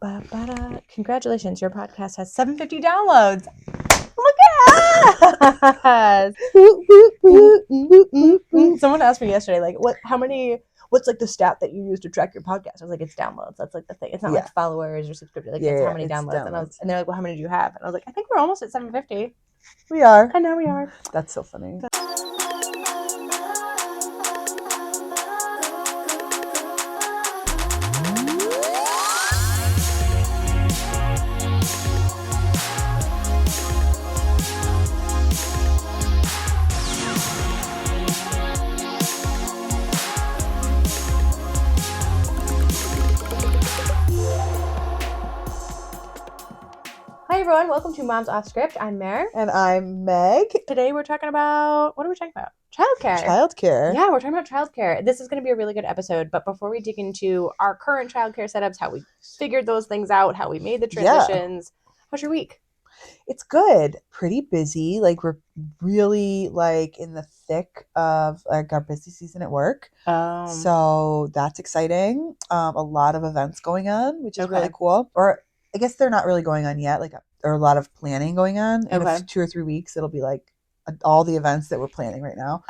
Congratulations, your podcast has 750 downloads. Look at us. Someone asked me yesterday, like, what's like the stat that you use to track your podcast? I was like, it's downloads. That's like the thing. It's not like followers or subscriptions. Like, it's how many downloads. And they're like, well, how many do you have? And I was like, I think we're almost at 750. We are. I know we are. That's so funny. Hi everyone, welcome to Moms Off Script. I'm Mare. And I'm Meg. Today we're talking about, what are we talking about? Childcare. Childcare. Yeah, we're talking about childcare. This is going to be a really good episode, but before we dig into our current childcare setups, how we figured those things out, how we made the transitions, how's your week? It's good. Pretty busy. Like, we're really like in the thick of like our busy season at work. So that's exciting. A lot of events going on, which is really cool. Or I guess they're not really going on yet. Like, there are a lot of planning going on. In 2 or 3 weeks, it'll be like all the events that we're planning right now.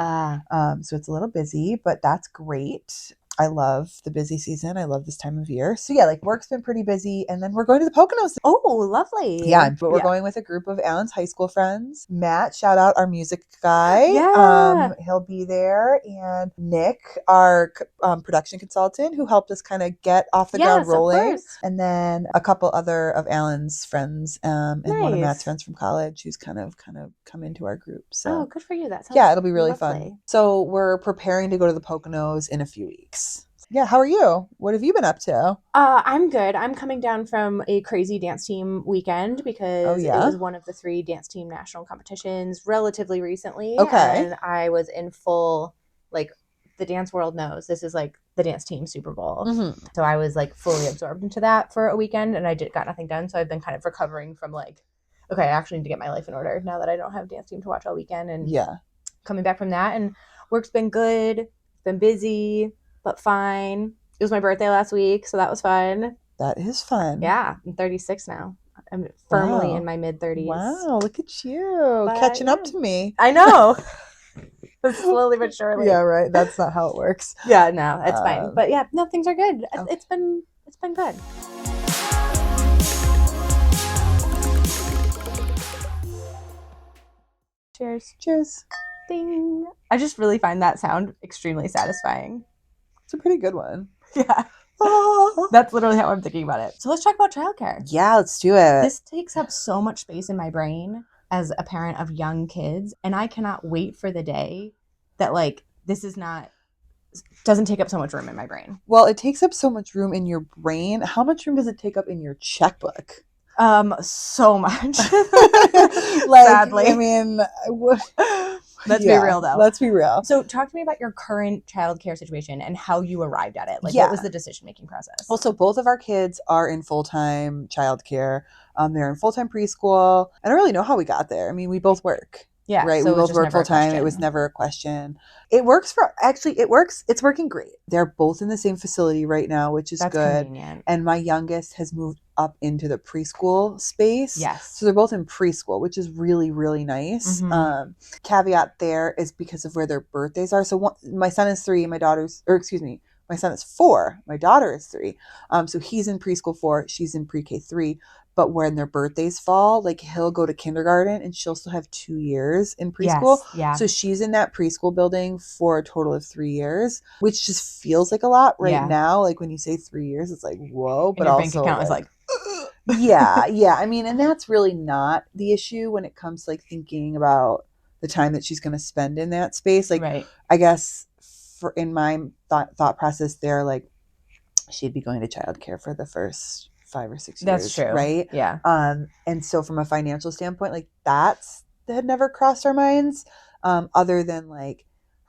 So it's a little busy, but that's great. I love the busy season. I love this time of year. So yeah, like, work's been pretty busy. And then we're going to the Poconos. Oh, lovely. Yeah, but we're going with a group of Alan's high school friends. Matt, shout out, our music guy. Yeah. He'll be there. And Nick, our production consultant, who helped us kind of get off the ground rolling. Of course. And then a couple other of Alan's friends and one of Matt's friends from college who's kind of come into our group. So good for you. That sounds it'll be really lovely. fun. So we're preparing to go to the Poconos in a few weeks. Yeah, how are you? What have you been up to? I'm good. I'm coming down from a crazy dance team weekend because it was one of the 3 dance team national competitions relatively recently. Okay. And I was in full, like, the dance world knows this is like the dance team Super Bowl. Mm-hmm. So I was like fully absorbed into that for a weekend and I got nothing done. So I've been kind of recovering from like, okay, I actually need to get my life in order now that I don't have dance team to watch all weekend. And coming back from that, and work's been good. It's been busy, but fine. It was my birthday last week, so that was fun. That is fun. Yeah, I'm 36 now. I'm firmly in my mid-30s. Wow, look at you. Catching up to me. I know. Slowly but surely. Yeah, right. That's not how it works. Yeah, no, it's fine. But yeah, no, things are good. Okay. It's been good. Cheers. Cheers. Ding. I just really find that sound extremely satisfying. It's a pretty good one. Yeah. That's literally how I'm thinking about it. So let's talk about childcare. Yeah, let's do it. This takes up so much space in my brain as a parent of young kids. And I cannot wait for the day that, like, doesn't take up so much room in my brain. Well, it takes up so much room in your brain. How much room does it take up in your checkbook? So much. Sadly. I mean, Let's be real, though. Let's be real. So talk to me about your current childcare situation and how you arrived at it. Like, what was the decision-making process? Well, so both of our kids are in full-time childcare. They're in full-time preschool. I don't really know how we got there. I mean, we both work. Yeah. Right. So we both work full-time. It was never a question. It works. It's working great. They're both in the same facility right now, which is good. Convenient. And my youngest has moved up into the preschool space. Yes. So they're both in preschool, which is really, really nice. Mm-hmm. Caveat there is because of where their birthdays are. So my son is 3, my son is 4. My daughter is 3. So he's in preschool 4. She's in pre-K 3. But when their birthdays fall, like, he'll go to kindergarten and she'll still have 2 years in preschool. Yes, yeah. So she's in that preschool building for a total of 3 years, which just feels like a lot now. Like, when you say 3 years, it's like, whoa. But your also, bank account is like, yeah. I mean, and that's really not the issue when it comes to, like, thinking about the time that she's going to spend in that space. Like, I guess in my thought process there, like, she'd be going to childcare for the first 5 or 6 years. That's true. Right? Yeah. And so from a financial standpoint, like, that had never crossed our minds, other than, like,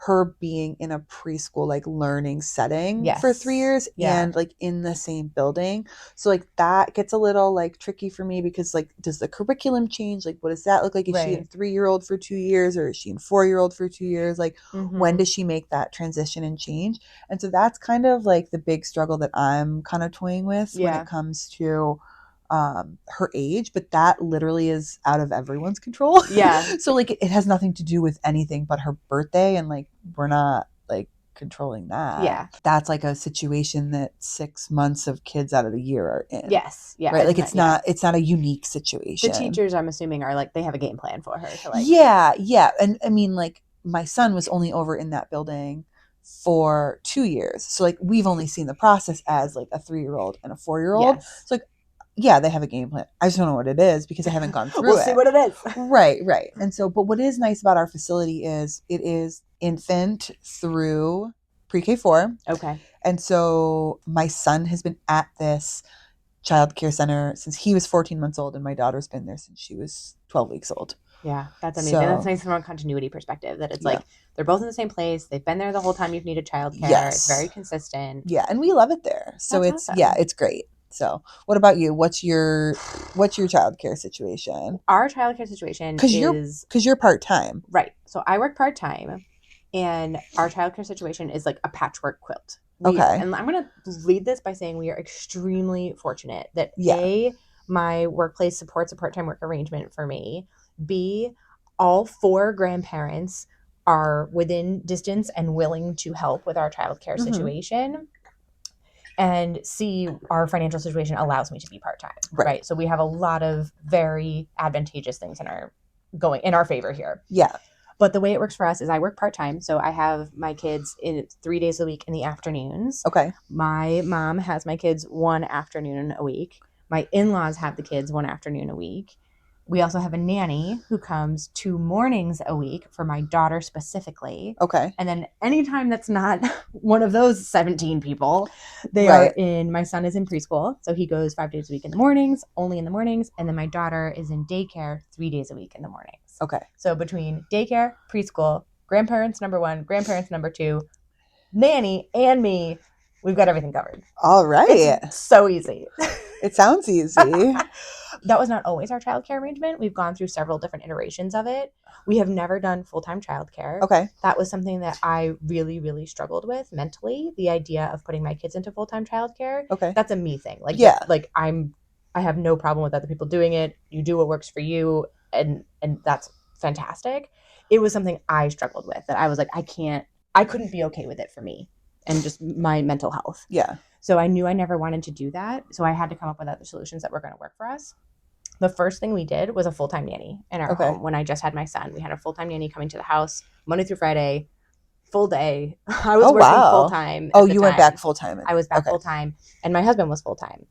her being in a preschool like learning setting for 3 years and like in the same building. So like that gets a little like tricky for me because like does the curriculum change? Like what does that look like? Is she in 3-year-old for 2 years or is she in 4-year-old for 2 years? Like when does she make that transition and change? And so that's kind of like the big struggle that I'm kind of toying with when it comes to her age, but that literally is out of everyone's control. So like it has nothing to do with anything but her birthday, and like we're not like controlling that. That's like a situation that 6 months of kids out of the year are in. Right. Like it's not a unique situation. The teachers, I'm assuming, are like they have a game plan for her to like And I mean like my son was only over in that building for 2 years. So like we've only seen the process as like a 3-year-old and a 4-year-old. So like they have a game plan. I just don't know what it is because I haven't gone through it. We'll see what it is. Right. And so, but what is nice about our facility is it is infant through pre-K 4. Okay. And so my son has been at this child care center since he was 14 months old, and my daughter's been there since she was 12 weeks old. Yeah, that's amazing. That's nice from a continuity perspective that it's like they're both in the same place. They've been there the whole time you've needed childcare. It's very consistent. Yeah, and we love it there. So that's awesome. It's great. So what about you? What's your childcare situation? Our childcare situation is because you're part-time. Right. So I work part-time, and our childcare situation is like a patchwork quilt. Okay. And I'm going to lead this by saying we are extremely fortunate that A, my workplace supports a part-time work arrangement for me. B, all 4 grandparents are within distance and willing to help with our childcare situation. And C, our financial situation allows me to be part-time. Right. So we have a lot of very advantageous things in our favor here. Yeah. But the way it works for us is I work part-time. So I have my kids in 3 days a week in the afternoons. Okay. My mom has my kids 1 afternoon a week. My in-laws have the kids 1 afternoon a week. We also have a nanny who comes 2 mornings a week for my daughter specifically. Okay. And then anytime that's not one of those 17 people, my son is in preschool. So he goes 5 days a week in the mornings, only in the mornings. And then my daughter is in daycare 3 days a week in the mornings. Okay. So between daycare, preschool, grandparents number 1, grandparents number 2, nanny, and me, we've got everything covered. All right. It's so easy. It sounds easy. That was not always our childcare arrangement. We've gone through several different iterations of it. We have never done full-time childcare. Okay. That was something that I really, really struggled with mentally. The idea of putting my kids into full-time childcare. Okay. That's a me thing. Like, like I have no problem with other people doing it. You do what works for you, and that's fantastic. It was something I struggled with that I was like, I couldn't be okay with it for me and just my mental health. Yeah. So I knew I never wanted to do that. So I had to come up with other solutions that were going to work for us. The first thing we did was a full-time nanny in our home. When I just had my son, we had a full-time nanny coming to the house Monday through Friday, full day. I was working full-time. Oh, you went back full-time. I was back full-time, and my husband was full-time.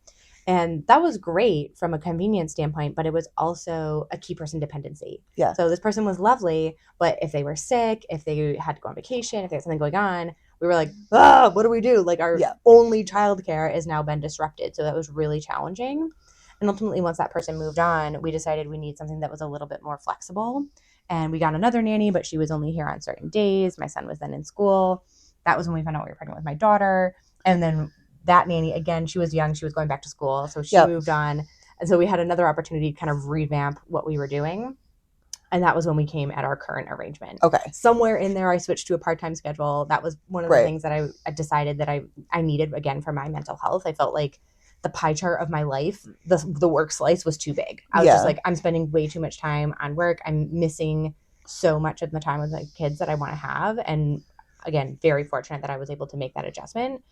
And that was great from a convenience standpoint, but it was also a key person dependency. Yeah. So this person was lovely, but if they were sick, if they had to go on vacation, if they had something going on, we were like, what do we do? Like our only childcare has now been disrupted. So that was really challenging. And ultimately, once that person moved on, we decided we need something that was a little bit more flexible. And we got another nanny, but she was only here on certain days. My son was then in school. That was when we found out we were pregnant with my daughter. And then that nanny, again, she was young. She was going back to school. So she moved on. And so we had another opportunity to kind of revamp what we were doing. And that was when we came at our current arrangement. Okay. Somewhere in there, I switched to a part-time schedule. That was one of the things that I decided that I needed, again, for my mental health. I felt like the pie chart of my life, the work slice was too big. I was just like, I'm spending way too much time on work. I'm missing so much of the time with my kids that I want to have. And again, very fortunate that I was able to make that adjustment.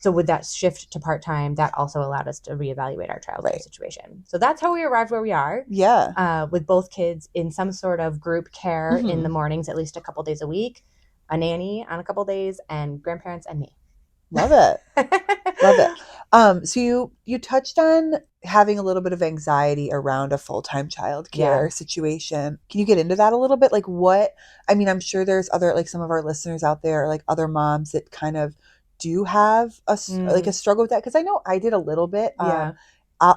So with that shift to part-time, that also allowed us to reevaluate our childcare situation. So that's how we arrived where we are. Yeah. With both kids in some sort of group care in the mornings, at least a couple days a week, a nanny on a couple days, and grandparents and me. Love it. Love it. So you touched on having a little bit of anxiety around a full-time childcare situation. Can you get into that a little bit? Like I'm sure there's other, like some of our listeners out there, like other moms that kind of do have like a struggle with that. Cause I know I did a little bit.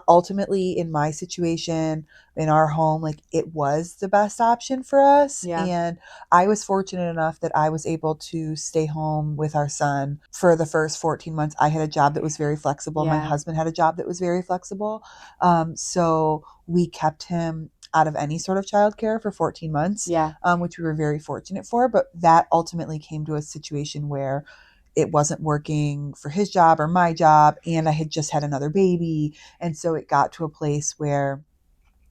ultimately in my situation, in our home, like it was the best option for us. Yeah. And I was fortunate enough that I was able to stay home with our son for the first 14 months. I had a job that was very flexible. My Yeah. husband had a job that was very flexible. So we kept him out of any sort of childcare for 14 months, Yeah. Which we were very fortunate for. But that ultimately came to a situation where it wasn't working for his job or my job, and I had just had another baby. And so it got to a place where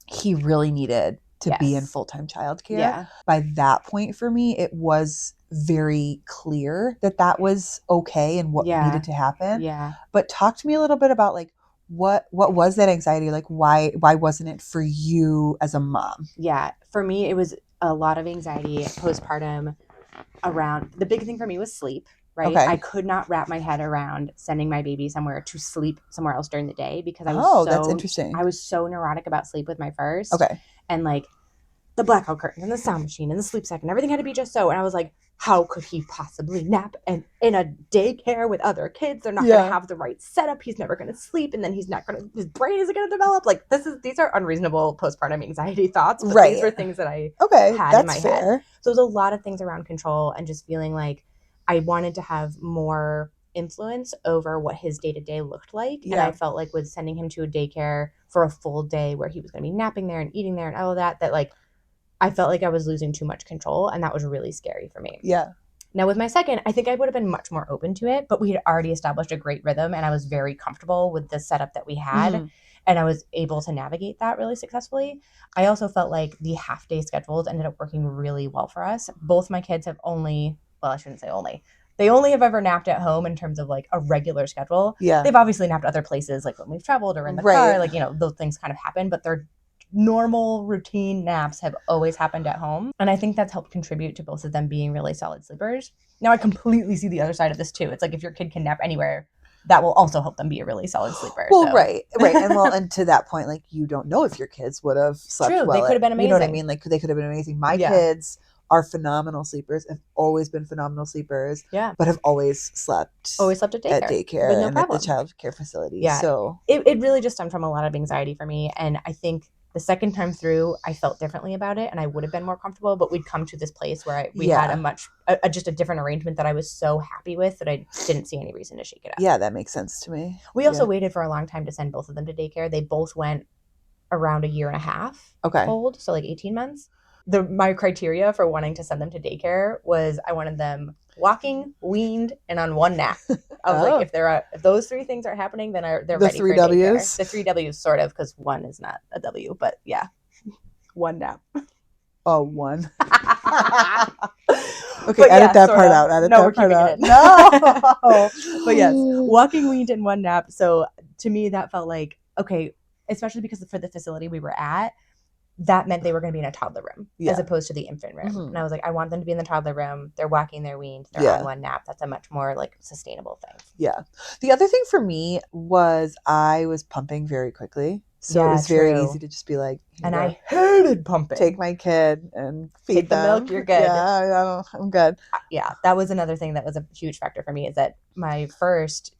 he really needed to be in Yes. full-time childcare. Yeah. By that point for me, it was very clear that that was okay and what Yeah. needed to happen. Yeah. But talk to me a little bit about like what was that anxiety? Like why wasn't it for you as a mom? Yeah. For me, it was a lot of anxiety postpartum around, the big thing for me was sleep, right? Okay. I could not wrap my head around sending my baby somewhere to sleep somewhere else during the day because That's interesting. I was so neurotic about sleep with my first. Okay. And like the blackout curtains and the sound machine and the sleep sack and everything had to be just so. And I was like, how could he possibly nap and in a daycare with other kids? They're not going to have the right setup. He's never going to sleep, and then his brain isn't going to develop. Like these are unreasonable postpartum anxiety thoughts, but these were things that I had in my head. So there's a lot of things around control and just feeling like I wanted to have more influence over what his day-to-day looked like. And I felt like with sending him to a daycare for a full day where he was going to be napping there and eating there and all of that like I felt like I was losing too much control, and that was really scary for me. Yeah. Now with my second, I think I would have been much more open to it, but we had already established a great rhythm, and I was very comfortable with the setup that we had, and I was able to navigate that really successfully. I also felt like the half-day schedules ended up working really well for us. Both my kids have I shouldn't say only. They only have ever napped at home in terms of like a regular schedule. Yeah. They've obviously napped other places, like when we've traveled or in the car, like, those things kind of happen, but they're normal routine naps have always happened at home. And I think that's helped contribute to both of them being really solid sleepers. Now I completely see the other side of this too. It's like if your kid can nap anywhere, that will also help them be a really solid sleeper. Well, so. Right. And to that point, like you don't know if your kids would have slept well. They could have been amazing. You know what I mean? Like they could have been amazing. My kids are phenomenal sleepers, have always been phenomenal sleepers, but have always slept at daycare with no and problem. At the child care facility. Yeah. So it really just stemmed from a lot of anxiety for me. And I think the second time through, I felt differently about it, and I would have been more comfortable. But we'd come to this place where we had just a different arrangement that I was so happy with that I didn't see any reason to shake it up. Yeah, that makes sense to me. We also waited for a long time to send both of them to daycare. They both went around a year and a half old, so like 18 months. My criteria for wanting to send them to daycare was I wanted them walking, weaned, and on one nap. I was like, if those three things are happening, then they're ready for daycare. The 3 W's, sort of, because one is not a W, but yeah, one nap. Oh, one. Okay, edit that part out. We're keeping it in. No. But yes, walking, weaned, and one nap. So to me, that felt like, okay, especially because for the facility we were at, that meant they were going to be in a toddler room as opposed to the infant room. And I was like, I want them to be in the toddler room. They're walking, they're weaned, they're on one nap. That's a much more like sustainable thing. Yeah. The other thing for me was I was pumping very quickly. So it was very easy to just be like, and I hated pumping. Take my kid and feed them. The milk, you're good. Yeah, I'm good. Yeah, that was another thing that was a huge factor for me, is that my first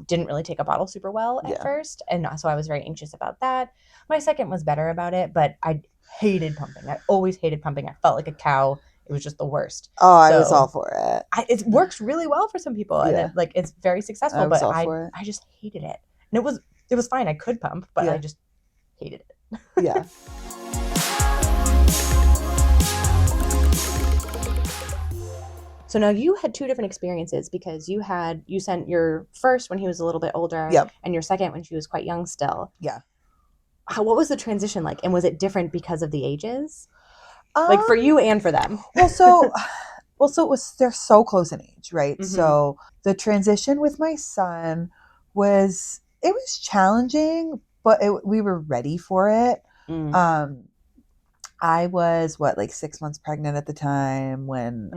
didn't really take a bottle super well at first, and so I was very anxious about that. My second was better about it, but I hated pumping. I always hated pumping. I felt like a cow. It was just the worst. Oh, I was all for it. It works really well for some people, and it's very successful. But I just hated it, and it was fine. I could pump, but I just hated it. Yeah. So now you had two different experiences, because you sent your first when he was a little bit older, and your second when she was quite young still. Yeah. What was the transition like, and was it different because of the ages? Like for you and for them? So they're so close in age, right? So the transition with my son was challenging, but we were ready for it. I was 6 months pregnant at the time when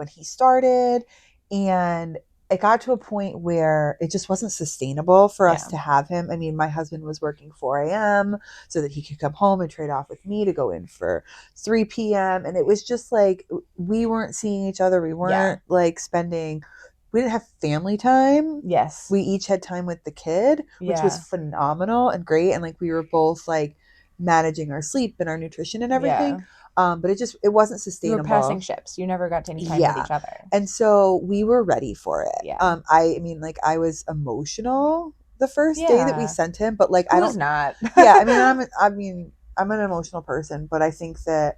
he started, and it got to a point where it just wasn't sustainable for us to have him. I mean, my husband was working 4 a.m. so that he could come home and trade off with me to go in for 3 p.m. And it was just like, we weren't seeing each other. We weren't spending we didn't have family time. Yes. We each had time with the kid, which was phenomenal and great. And like we were both like managing our sleep and our nutrition and everything. But it wasn't sustainable. You were passing ships. You never got to any time with each other. And so we were ready for it. Yeah. I mean, like I was emotional the first day that we sent him, but like I was not. Yeah, I'm an emotional person, but I think that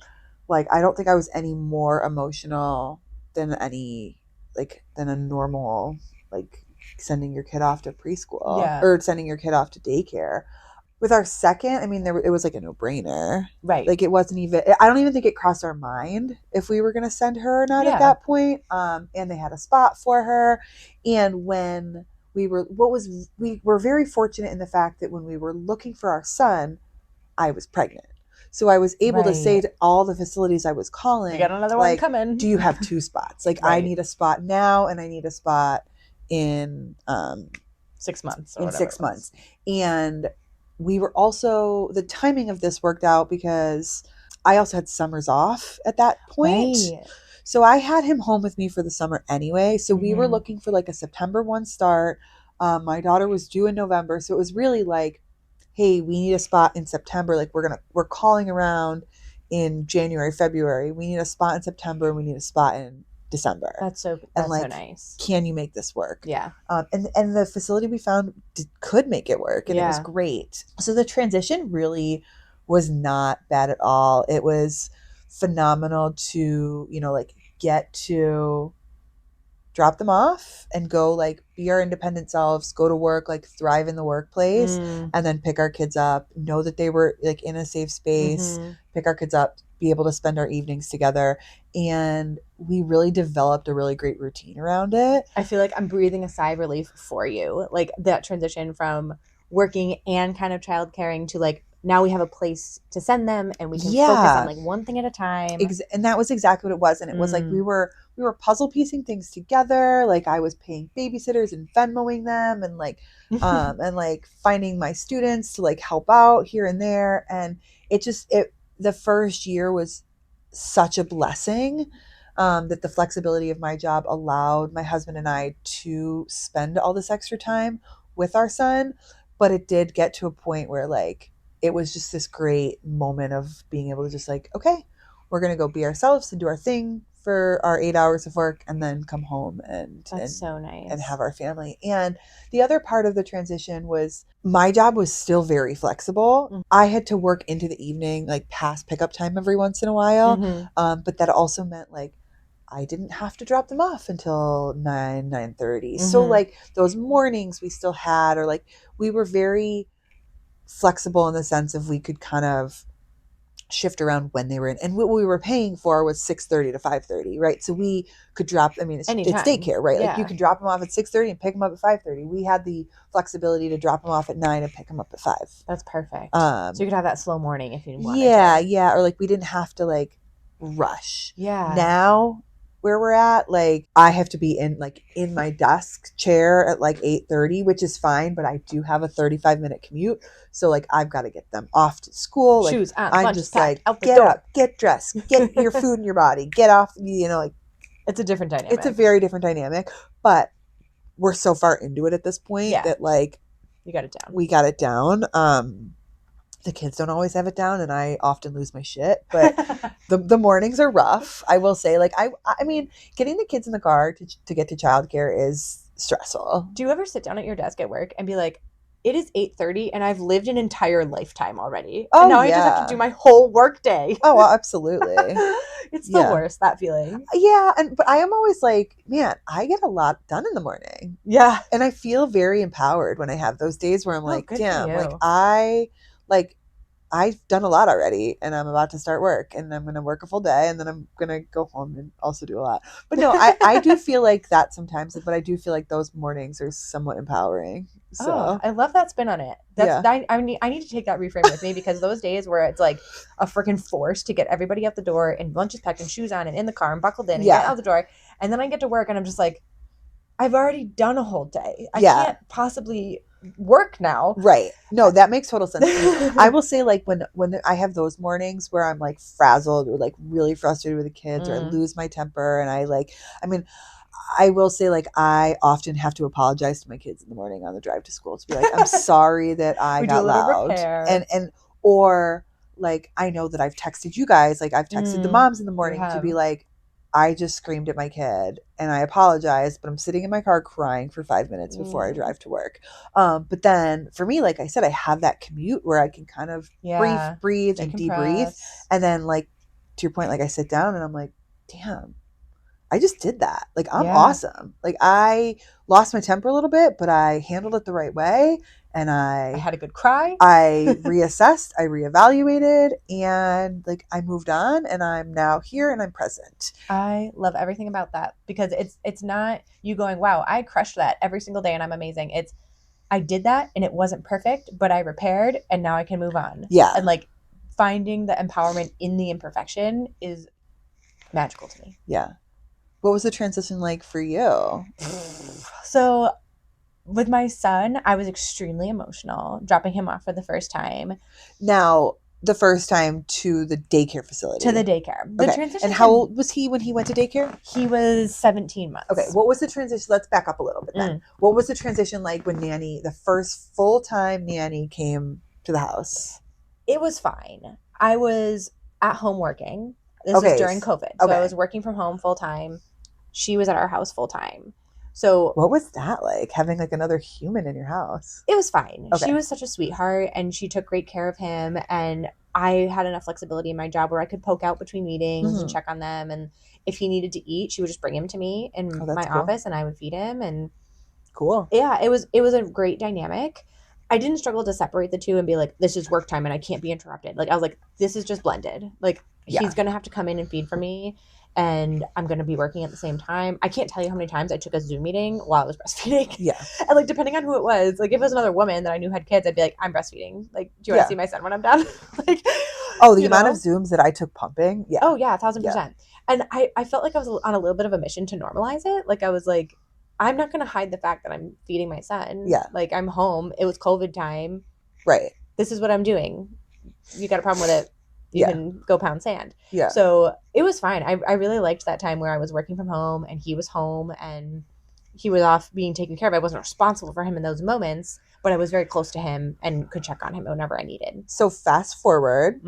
like I don't think I was any more emotional than a normal like sending your kid off to preschool or sending your kid off to daycare. With our second, I mean, it was like a no-brainer. Right. Like it wasn't even, I don't even think it crossed our mind if we were going to send her or not at that point. And they had a spot for her. And when we were very fortunate in the fact that when we were looking for our son, I was pregnant. So I was able to say to all the facilities I was calling, we got another one coming. Do you have 2 spots? Like I need a spot now and I need a spot in 6 months. In 6 months. And we were also, the timing of this worked out because I also had summers off at that point. Right. So I had him home with me for the summer anyway. So we were looking for like a September 1 start. My daughter was due in November. So it was really like, hey, we need a spot in September. Like we're calling around in January, February. We need a spot in September and we need a spot in December. That's so nice. Can you make this work? Yeah. And the facility we found could make it work, and it was great. So the transition really was not bad at all. It was phenomenal to, like get to drop them off and go like be our independent selves, go to work, like thrive in the workplace, and then pick our kids up, know that they were like in a safe space, pick our kids up, be able to spend our evenings together. And we really developed a really great routine around it. I feel like I'm breathing a sigh of relief for you. Like that transition from working and kind of child caring to like, now we have a place to send them and we can focus on like one thing at a time. And that was exactly what it was. And it was like we were puzzle piecing things together. Like I was paying babysitters and Venmoing them and like and like finding my students to like help out here and there. And the first year was such a blessing that the flexibility of my job allowed my husband and I to spend all this extra time with our son. But it did get to a point where like it was just this great moment of being able to just like, okay, we're going to go be ourselves and do our thing for our 8 hours of work and then come home so nice and have our family. And the other part of the transition was my job was still very flexible. I had to work into the evening, like past pickup time every once in a while. But that also meant like I didn't have to drop them off until 9:30. So like those mornings we still had, or like we were very flexible in the sense of we could kind of shift around when they were in, and what we were paying for was 6:30 to 5:30, right? So we could drop, I mean, it's daycare, right? Like you could drop them off at 6:30 and pick them up at 5:30. We had the flexibility to drop them off at 9 and pick them up at 5. That's perfect. So you could have that slow morning if you wanted to. Or like we didn't have to like rush. Now where we're at, like I have to be in my desk chair at like 8:30, which is fine, but I do have a 35-minute commute. So like I've got to get them off to school. Like, shoes on, I'm just like, get up, get dressed, get your food in your body, get off, like it's a different dynamic. It's a very different dynamic, but we're so far into it at this point that like you got it down. We got it down. The kids don't always have it down, and I often lose my shit. But the mornings are rough. I will say, like I mean, getting the kids in the car to get to childcare is stressful. Do you ever sit down at your desk at work and be like, it is 8:30 and I've lived an entire lifetime already. Oh, and now I just have to do my whole work day. Oh, well, absolutely. It's the worst, that feeling. Yeah, but I am always like, man, I get a lot done in the morning. Yeah. And I feel very empowered when I have those days where I'm like, damn, like I've done a lot already and I'm about to start work and I'm going to work a full day and then I'm going to go home and also do a lot. But no, I do feel like that sometimes, but I do feel like those mornings are somewhat empowering. So I love that spin on it. I need to take that reframe with me, because those days where it's like a freaking force to get everybody out the door and lunch is packed and shoes on and in the car and buckled in and get out the door. And then I get to work and I'm just like, I've already done a whole day. I can't possibly work now. Right. No, that makes total sense. I will say, like, when I have those mornings where I'm like frazzled or like really frustrated with the kids or I lose my temper and I will say, like, I often have to apologize to my kids in the morning on the drive to school to be like, I'm sorry that I We do a got little loud. repair. And or like, I know that I've texted you guys, like I've texted the moms in the morning to be like, I just screamed at my kid and I apologize, but I'm sitting in my car crying for 5 minutes before I drive to work. But then for me, like I said, I have that commute where I can kind of breathe and debrief. And then, like, to your point, like I sit down and I'm like, damn, I just did that. Like, I'm awesome. Like, I lost my temper a little bit, but I handled it the right way. And I had a good cry. I reassessed, I reevaluated, and like I moved on, and I'm now here and I'm present. I love everything about that, because it's not you going, wow, I crushed that every single day and I'm amazing. It's, I did that and it wasn't perfect, but I repaired and now I can move on. Yeah. And like finding the empowerment in the imperfection is magical to me. Yeah. What was the transition like for you? So with my son, I was extremely emotional dropping him off for the first time. Now, the first time to the daycare facility. To the daycare. The transition. And how old was he when he went to daycare? He was 17 months. Okay. What was the transition? Let's back up a little bit then. What was the transition like when the first full-time nanny came to the house? It was fine. I was at home working. This was during COVID. So I was working from home full-time. She was at our house full-time. So what was that like, having like another human in your house? It was fine. She was such a sweetheart and she took great care of him. And I had enough flexibility in my job where I could poke out between meetings and check on them. And if he needed to eat, she would just bring him to me in my office and I would feed him. And yeah, it was a great dynamic. I didn't struggle to separate the two and be like, this is work time and I can't be interrupted. Like, I was like, this is just blended. Like, he's going to have to come in and feed for me. And I'm going to be working at the same time. I can't tell you how many times I took a Zoom meeting while I was breastfeeding. Yeah. And like, depending on who it was, like if it was another woman that I knew had kids, I'd be like, I'm breastfeeding. Like, do you want to see my son when I'm done? Like, the amount of Zooms that I took pumping. Yeah. Oh yeah, 1,000%. And I felt like I was on a little bit of a mission to normalize it. Like, I was like, I'm not going to hide the fact that I'm feeding my son. Yeah. Like, I'm home. It was COVID time. Right. This is what I'm doing. You got a problem with it? You can go pound sand. Yeah. So it was fine. I really liked that time where I was working from home and he was home and he was off being taken care of. I wasn't responsible for him in those moments, but I was very close to him and could check on him whenever I needed. So fast forward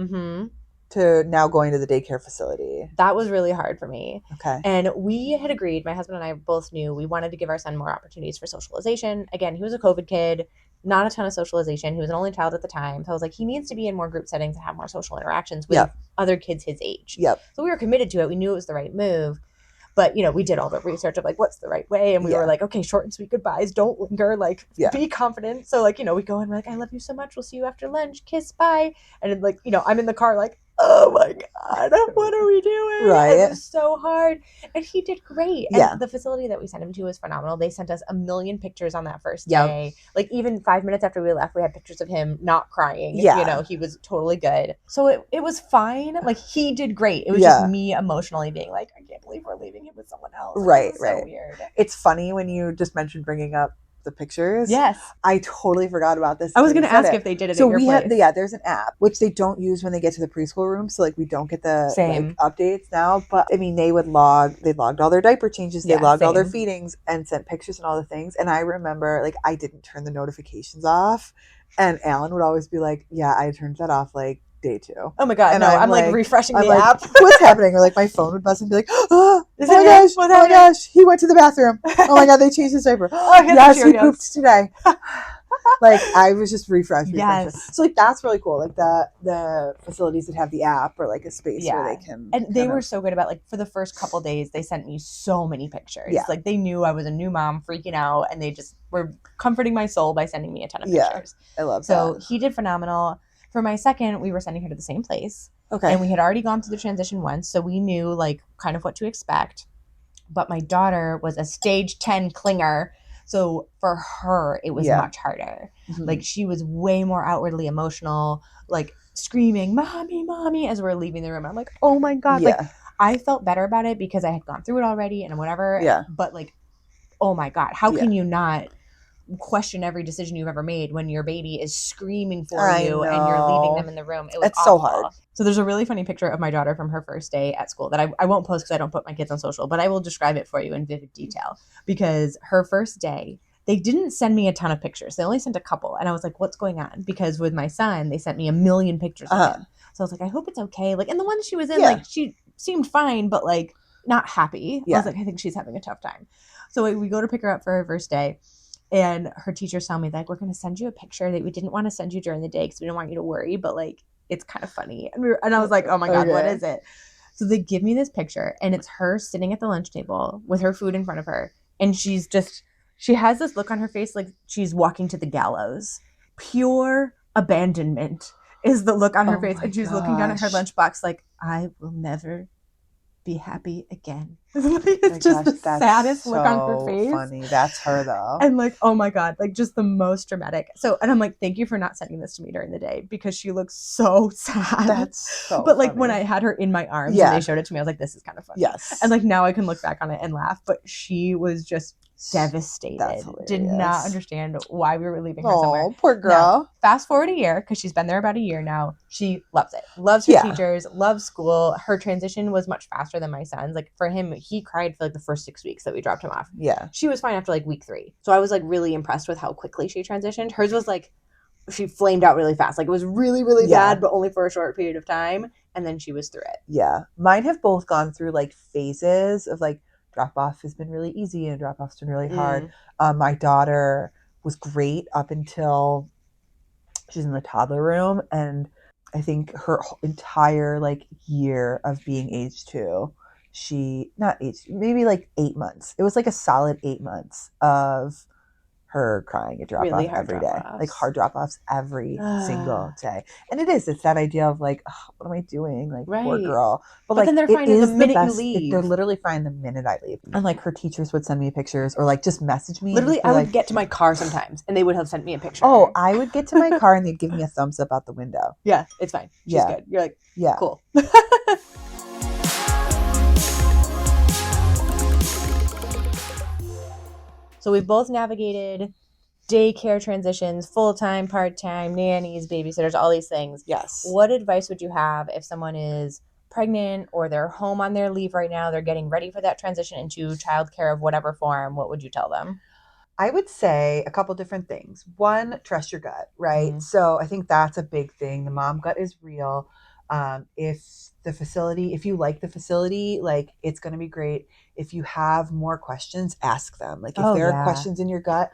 to now going to the daycare facility. That was really hard for me. Okay. And we had agreed, my husband and I both knew we wanted to give our son more opportunities for socialization. Again, he was a COVID kid. Not a ton of socialization. He was an only child at the time. So I was like, he needs to be in more group settings and have more social interactions with other kids his age. Yep. So we were committed to it. We knew it was the right move. But, you know, we did all the research of like, what's the right way? And we were like, okay, short and sweet goodbyes. Don't linger. Like, be confident. So like, you know, we go and we're like, I love you so much. We'll see you after lunch. Kiss, bye. And then, like, you know, I'm in the car like, oh my God, what are we doing? Right. It was so hard. And he did great. And the facility that we sent him to was phenomenal. They sent us a million pictures on that first day. Like, even 5 minutes after we left, we had pictures of him not crying. Yeah. You know, he was totally good. So it was fine. Like, he did great. It was just me emotionally being like, I can't believe we're leaving him with someone else. Right, So weird. It's funny when you just mentioned bringing up the pictures. Yes. I totally forgot about this. I was going to ask if they did it so at your we place. had there's an app which they don't use when they get to the preschool room, so like we don't get the like, updates now, but I mean they logged all their diaper changes, they logged all their feedings and sent pictures and all the things. And I remember like I didn't turn the notifications off and Alan would always be like, yeah, I turned that off like day 2. Oh my God, and no, I'm like refreshing the app. What's happening? Or like my phone would buzz and be like, oh my gosh, he went to the bathroom. Oh my God, they changed his diaper. Yes, he pooped today. Like I was just refreshing. Yes. So like that's really cool. Like the facilities that have the app or like a space where they can. And they were so good about like for the first couple of days they sent me so many pictures. Yeah. Like they knew I was a new mom freaking out and they just were comforting my soul by sending me a ton of pictures. I love that. So he did phenomenal. For my second, we were sending her to the same place. Okay. And we had already gone through the transition once, so we knew like kind of what to expect. But my daughter was a stage 10 clinger. So for her, it was much harder. Mm-hmm. Like she was way more outwardly emotional, like screaming, mommy, mommy, as we're leaving the room. I'm like, oh my God. Like I felt better about it because I had gone through it already and whatever. Yeah. But like, oh my God, how can you not question every decision you've ever made when your baby is screaming for I you and you're leaving them know. in the room. It was It's awful. so hard. So there's a really funny picture of my daughter from her first day at school that I won't post because I don't put my kids on social, but I will describe it for you in vivid detail. Because her first day, they didn't send me a ton of pictures. They only sent a couple. And I was like, what's going on? Because with my son, they sent me a million pictures of him. So I was like, I hope it's okay. Like, and the one she was in, like, she seemed fine, but like not happy. I was like, I think she's having a tough time. So we go to pick her up for her first day. And her teachers tell me, like, we're going to send you a picture that we didn't want to send you during the day because we didn't want you to worry, but like, it's kind of funny. And I was like, oh my God, what is it? So they give me this picture, and it's her sitting at the lunch table with her food in front of her. And she has this look on her face like she's walking to the gallows. Pure abandonment is the look on her face. And she's looking down at her lunchbox like, I will never be happy again. It's just the saddest look on her face. Funny. That's her though. And like, oh my God, like just the most dramatic. So, and I'm like, thank you for not sending this to me during the day because she looks so sad. That's so But like funny. when I had her in my arms and they showed it to me, I was like, this is kind of funny. Yes. And like now I can look back on it and laugh, but she was just devastated. Did not understand why we were leaving her somewhere. Oh, poor girl. Now, fast forward a year, because she's been there about a year now. She loves it. Loves her teachers, loves school. Her transition was much faster than my son's. Like for him, he cried for like the first 6 weeks that we dropped him off. Yeah. She was fine after like week 3. So I was like really impressed with how quickly she transitioned. Hers was like, she flamed out really fast. Like it was really, really bad, but only for a short period of time. And then she was through it. Yeah. Mine have both gone through like phases of like, drop off has been really easy and drop off's been really hard. My daughter was great up until she's in the toddler room, and I think her entire like year of being age 2, maybe like 8 months. It was like a solid 8 months of her crying at drop off every day, like hard drop offs every single day. And it's that idea of like, oh, what am I doing? Like, poor girl. But like, then they're fine the minute you leave. They're literally fine the minute I leave. And like her teachers would send me pictures or like just message me. Literally, I would get to my car sometimes and they would have sent me a picture. Oh, I would get to my car and they'd give me a thumbs up out the window. Yeah, it's fine. She's good. You're like, yeah, cool. So we've both navigated daycare transitions, full-time, part-time, nannies, babysitters, all these things. Yes. What advice would you have if someone is pregnant or they're home on their leave right now, they're getting ready for that transition into childcare of whatever form? What would you tell them? I would say a couple different things. One, trust your gut, right? So I think that's a big thing. The mom gut is real. If you like the facility, like it's going to be great. If you have more questions, ask them. Like if there are questions in your gut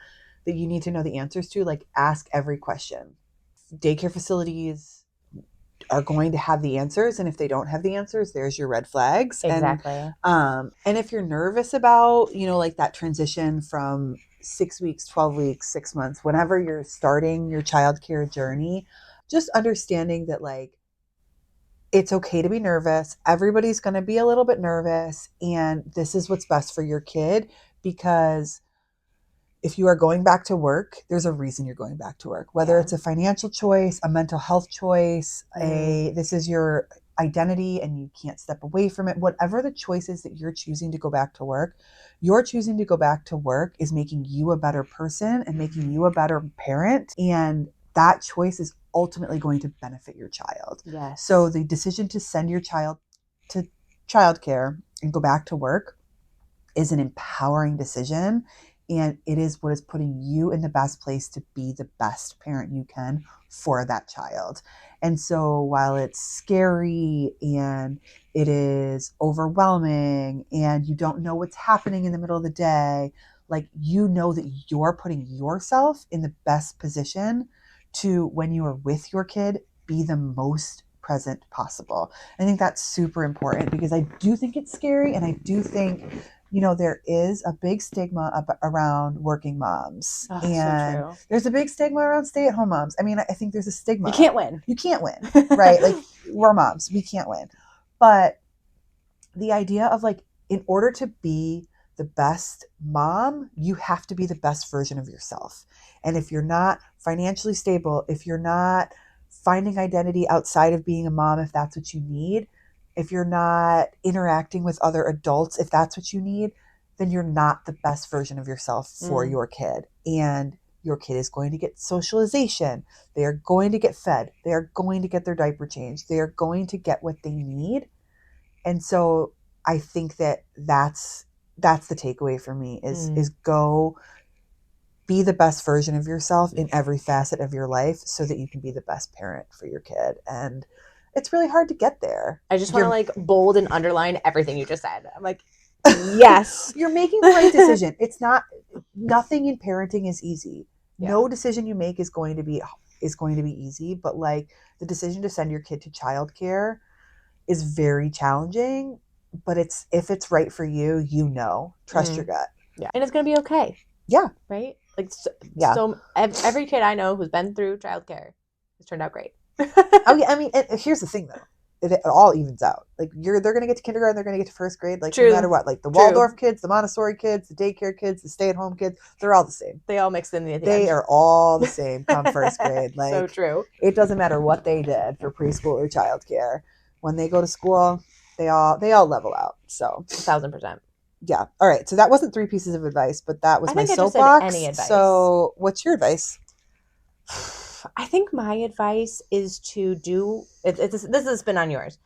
that you need to know the answers to, like ask every question. Daycare facilities are going to have the answers. And if they don't have the answers, there's your red flags. Exactly. And if you're nervous about, like that transition from 6 weeks, 12 weeks, 6 months, whenever you're starting your childcare journey, just understanding that like, it's okay to be nervous. Everybody's going to be a little bit nervous. And this is what's best for your kid, because if you are going back to work, there's a reason you're going back to work, whether it's a financial choice, a mental health choice, this is your identity and you can't step away from it. Whatever the choice is that you're choosing to go back to work, your choosing to go back to work is making you a better person and making you a better parent. And that choice is ultimately going to benefit your child. Yes. So the decision to send your child to childcare and go back to work is an empowering decision. And it is what is putting you in the best place to be the best parent you can for that child. And so while it's scary and it is overwhelming and you don't know what's happening in the middle of the day, like that you're putting yourself in the best position to, when you are with your kid, be the most present possible. I think that's super important because I do think it's scary, and I do think, there is a big stigma around working moms. And so there's a big stigma around stay-at-home moms. I mean, I think there's a stigma. You can't win. You can't win, right? Like, we're moms. We can't win. But the idea of like, in order to be the best mom, you have to be the best version of yourself. And if you're not financially stable, if you're not finding identity outside of being a mom, if that's what you need, if you're not interacting with other adults, if that's what you need, then you're not the best version of yourself for your kid. and your kid is going to get socialization. They are going to get fed. They are going to get their diaper changed. They are going to get what they need. And so I think that's the takeaway for me is go be the best version of yourself in every facet of your life so that you can be the best parent for your kid. And it's really hard to get there. I just want to like bold and underline everything you just said. I'm like, yes. You're making the right decision. It's not, nothing in parenting is easy. Yeah. No decision you make is going to be easy, but like the decision to send your kid to childcare is very challenging, but if it's right for you, trust your gut. Yeah. And it's going to be okay. Yeah. Right? Like, so every kid I know who's been through childcare has turned out great. Oh yeah. I mean, here's the thing though. It all evens out. Like they're going to get to kindergarten, they're going to get to first grade, like no matter what. Like the Waldorf kids, the Montessori kids, the daycare kids, the stay-at-home kids, they're all the same. They all mixed in the end. They are all the same come first grade. Like so true. It doesn't matter what they did for preschool or childcare. When they go to school, they all level out. So 1,000%. Yeah. All right. So that wasn't 3 pieces of advice, but that was my soapbox. Any advice. So what's your advice? I think my advice is to do this has been on yours.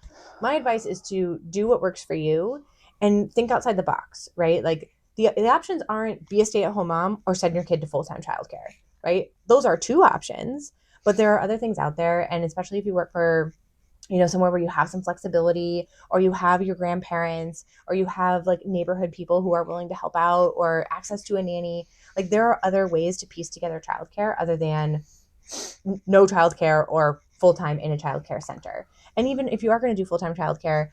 My advice is to do what works for you and think outside the box, right? Like the options aren't be a stay-at-home mom or send your kid to full-time childcare, right? Those are 2 options, but there are other things out there. And especially if you work for, somewhere where you have some flexibility, or you have your grandparents, or you have like neighborhood people who are willing to help out, or access to a nanny. Like there are other ways to piece together childcare other than no childcare or full-time in a childcare center. And even if you are going to do full-time childcare,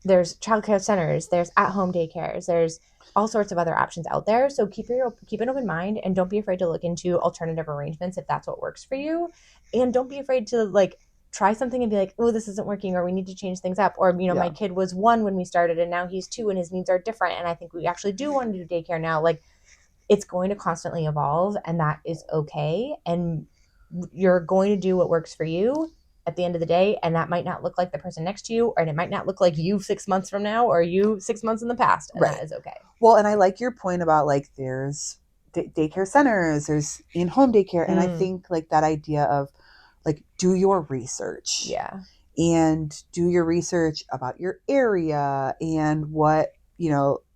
there's childcare centers, there's at-home daycares, there's all sorts of other options out there. So keep an open mind, and don't be afraid to look into alternative arrangements if that's what works for you. And don't be afraid to like try something and be like, oh, this isn't working, or we need to change things up. Or, my kid was 1 when we started and now he's 2 and his needs are different. And I think we actually do want to do daycare now. Like it's going to constantly evolve, and that is okay. And you're going to do what works for you at the end of the day. And that might not look like the person next to you, or it might not look like you 6 months from now, or you 6 months in the past. And that is okay. Well, and I like your point about like, there's daycare centers, there's in-home daycare. And I think like that idea of like, do your research. Yeah. And do your research about your area and what,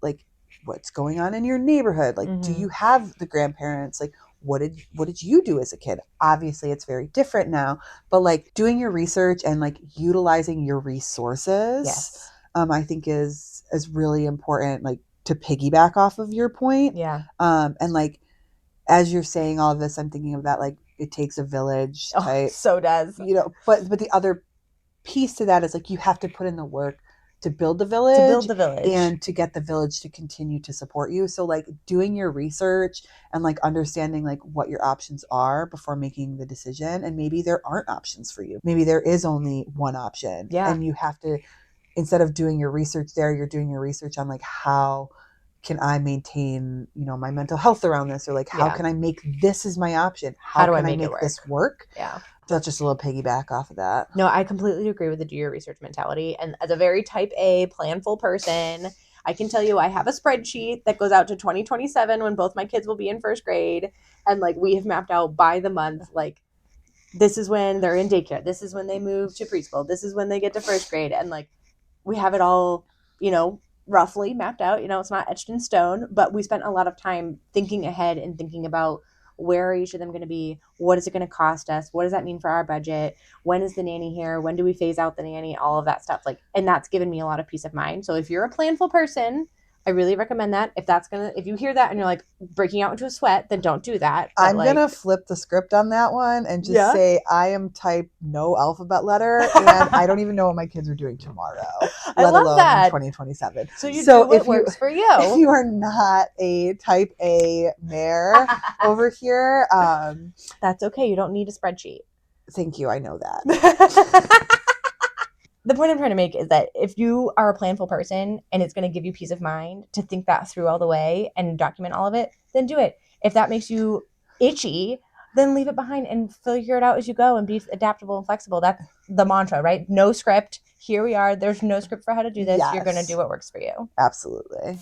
like what's going on in your neighborhood. Like, do you have the grandparents? Like, what did you do as a kid? Obviously it's very different now, but like doing your research and like utilizing your resources, yes. I think is really important, like to piggyback off of your point. Yeah. And like, as you're saying all of this, I'm thinking of that, like it takes a village type. So does. But the other piece to that is like, you have to put in the work to build the village. And to get the village to continue to support you. So like doing your research and like understanding like what your options are before making the decision. And maybe there aren't options for you. Maybe there is only one option. Yeah. And you have to, instead of doing your research there, you're doing your research on like, how can I maintain, my mental health around this? Or like, how can I make this as my option? How do I make this work? Yeah. So that's just a little piggyback off of that. No, I completely agree with the do your research mentality. And as a very type A, planful person, I can tell you I have a spreadsheet that goes out to 2027 when both my kids will be in first grade. And like we have mapped out by the month, like this is when they're in daycare. This is when they move to preschool. This is when they get to first grade. And like we have it all, roughly mapped out. It's not etched in stone, but we spent a lot of time thinking ahead and thinking about where are each of them going to be? What is it going to cost us? What does that mean for our budget? When is the nanny here? When do we phase out the nanny? All of that stuff. And that's given me a lot of peace of mind. So if you're a planful person, I really recommend that. If you hear that and you're like breaking out into a sweat, then don't do that. But I'm going to flip the script on that one and just say I am type no alphabet letter, and I don't even know what my kids are doing tomorrow, let alone in 2027. So do what works for you. If you are not a type A mare over here, that's okay. You don't need a spreadsheet. Thank you. I know that. The point I'm trying to make is that if you are a planful person and it's going to give you peace of mind to think that through all the way and document all of it, then do it. If that makes you itchy, then leave it behind and figure it out as you go and be adaptable and flexible. That's the mantra, right? No script. Here we are. There's no script for how to do this. Yes. You're going to do what works for you. Absolutely.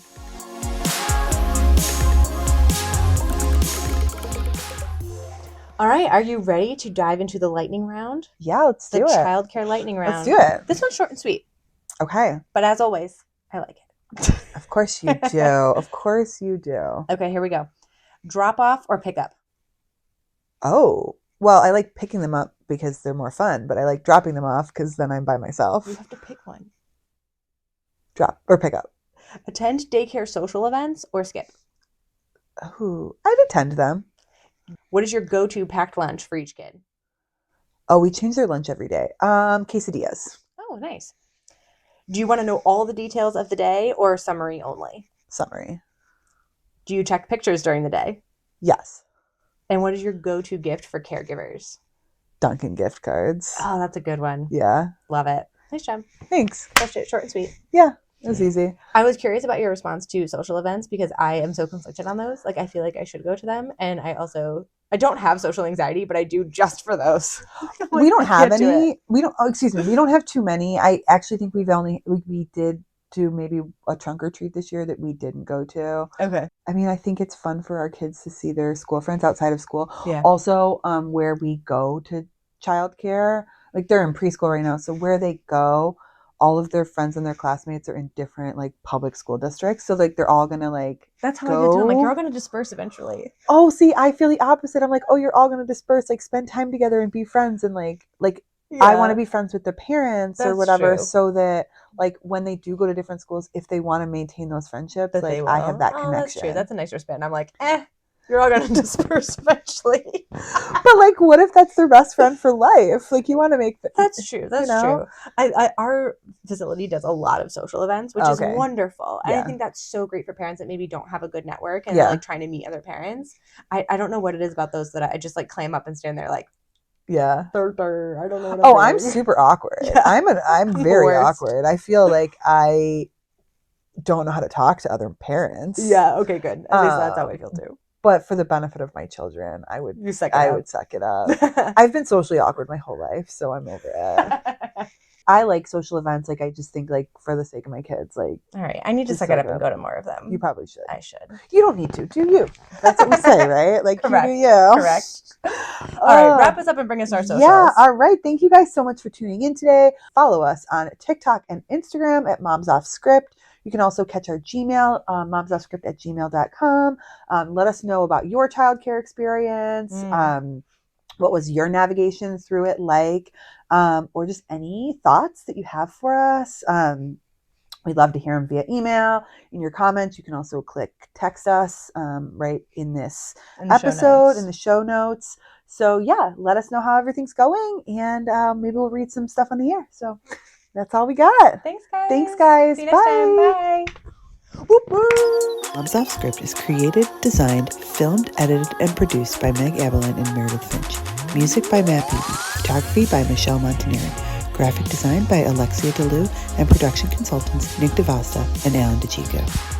All right, are you ready to dive into the lightning round? Yeah, let's do it. The childcare lightning round. Let's do it. This one's short and sweet. Okay. But as always, I like it. Of course you do. Of course you do. Okay, here we go. Drop off or pick up? Oh, well, I like picking them up because they're more fun, but I like dropping them off because then I'm by myself. You have to pick one. Drop or pick up. Attend daycare social events or skip? Oh, I'd attend them. What is your go-to packed lunch for each kid? Oh, we change their lunch every day. Quesadillas. Oh, nice. Do you want to know all the details of the day or summary only? Summary. Do you check pictures during the day? Yes. And what is your go-to gift for caregivers? Dunkin' gift cards. Oh, that's a good one. Yeah. Love it. Nice job. Thanks. That's it. Short and sweet. Yeah, it was easy. I was curious about your response to social events because I am so conflicted on those. Like, I feel like I should go to them. And I don't have social anxiety, but I do just for those. We don't have any. We don't have too many. I actually think we did do maybe a trunk or treat this year that we didn't go to. Okay. I mean, I think it's fun for our kids to see their school friends outside of school. Yeah. Also, where we go to childcare, like they're in preschool right now, so where they go, all of their friends and their classmates are in different like public school districts. So like they're all gonna like that's how I feel too. I'm like, you're all gonna disperse eventually. Oh, see, I feel the opposite. I'm like, oh, you're all gonna disperse, like spend time together and be friends and like yeah. I want to be friends with their parents or whatever, true. So that like when they do go to different schools, if they want to maintain those friendships, like I have that connection. That's true. That's a nicer spin. I'm like, you're all gonna disperse eventually. But like, what if that's their best friend for life? Like, you want to make that's true. That's true. Our facility does a lot of social events, which is wonderful. Yeah. And I think that's so great for parents that maybe don't have a good network and are like trying to meet other parents. I don't know what it is about those that I just like clam up and stand there like. Yeah. I don't know what I'm super awkward. Yeah. I'm very awkward. I feel like I don't know how to talk to other parents. Yeah, okay, good. At least that's how I feel too. But for the benefit of my children, I would suck it up. I've been socially awkward my whole life, so I'm over it. I like social events. Like, I just think, like, for the sake of my kids, like... All right, I need to suck it up and go to more of them. You probably should. I should. You don't need to, do you? That's what we say, right? Like, correct. You do you. Correct. All right, wrap us up and bring us our socials. Yeah, all right. Thank you guys so much for tuning in today. Follow us on TikTok and Instagram at Moms Off Script. You can also catch our Gmail, momsoffscript@gmail.com. Let us know about your childcare experience. What was your navigation through it like? Or just any thoughts that you have for us. We'd love to hear them via email. In your comments, you can also click text us right in this episode, in the show notes. So yeah, let us know how everything's going, and maybe we'll read some stuff on the air. So that's all we got. Thanks, guys. See you Bye. next time. Bye. Whoop, whoop. Moms Off Script is created, designed, filmed, edited, and produced by Megg Abelein and Meredith Finch. Music by Matt Beebe. Photography by Michelle Montinieri. Graphic design by Alexia Dulieu, and production consultants Nick DeVasta and Alan DeChico.